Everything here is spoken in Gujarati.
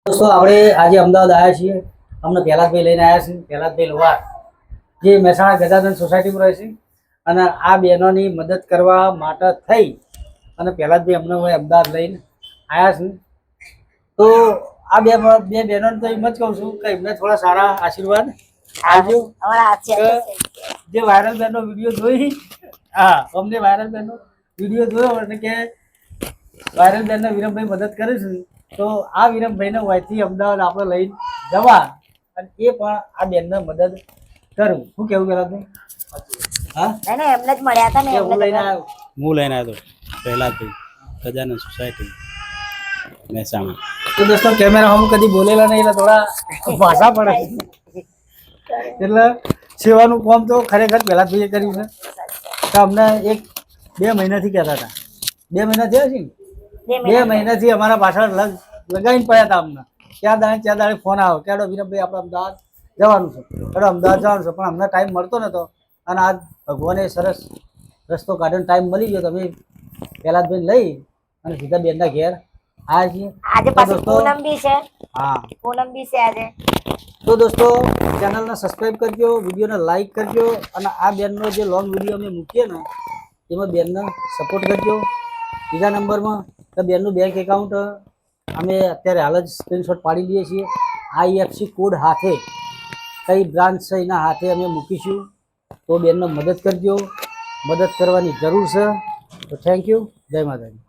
દોસ્તો આપણે આજે અમદાવાદ આવ્યા છીએ. અમને પહેલાદભાઈ લઈને આવ્યા છીએ. પહેલાદભાઈ લોહાર જે મહેસાણા ગજાનંદ સોસાયટીમાં રહે છે અને આ બહેનોની મદદ કરવા માટે થઈ અને પહેલાદભાઈ અમને હું અમદાવાદ લઈને આવ્યા છે. તો આ બે બહેનોને તો એમ જ કહું છું કે એમને થોડા સારા આશીર્વાદ આપજો. જે વાયરલ બહેનનો વિડીયો જોઈ, હા, અમને વાયરલ બહેનનો વિડીયો જોયો અને કે વાયરલ બહેનને વિરમભાઈ મદદ કરે છે, તો આ વિરમભાઈને અહીંથી અમદાવાદ આપણે લઈને જવા અને એ પણ આ બેનને મદદ કરું. શું કેવું પેલા તો? હા, એમને જ મળ્યા હતા ને, હું લઈને આવ્યો. હું લઈને આવ્યો પહેલાથી ગજાનંદ સોસાયટી મહેસાણા. તો દોસ્તો કેમેરા હમ કદી બોલેલા નહીં એટલે થોડા ભાષા પડે, એટલે સેવાનું કામ તો ખરેખર પહેલા ભાઈએ કર્યું છે. તો અમને 1-2 મહિનાથી કહેતા હતા, 2 મહિના થયા છે ને, 2 મહિનાથી અમારા પાછળ લગાવીને પડ્યા હતા. અમને ત્યાં દાડે ફોન આવ્યો કે વિરમભાઈ આપણે અમદાવાદ જવાનું છે, અમદાવાદ જવાનું છે, પણ અમને ટાઈમ મળતો નહોતો અને આજ ભગવાને સરસ રસ્તો કાઢીને ટાઈમ મળી ગયો. તમે પહેલાદભાઈને લઈ અને સીધા બેનના ઘેર આવ્યા છીએ. આજે પાછું પૂનમ બી છે. હા, પૂનમ બી છે આજે. તો દોસ્તો ચેનલને સબસ્ક્રાઈબ કરજો, વિડીયોને લાઈક કરજો અને આ બેનનો જે લોંગ વિડીયો અમે મૂકીએ ને એમાં બેનને સપોર્ટ કરજો. બીજા નંબરમાં તો બેનનું બેંક એકાઉન્ટ અમે અત્યારે હાલ જ સ્ક્રીનશોટ પાડી લઈએ છીએ. IFSC કોડ હાથે કઈ બ્રાન્ચ છે એના હાથે અમે મૂકીશું. તો બેનને મદદ કરજો, મદદ કરવાની જરૂર છે. તો થેન્ક યુ. જય માતાજી.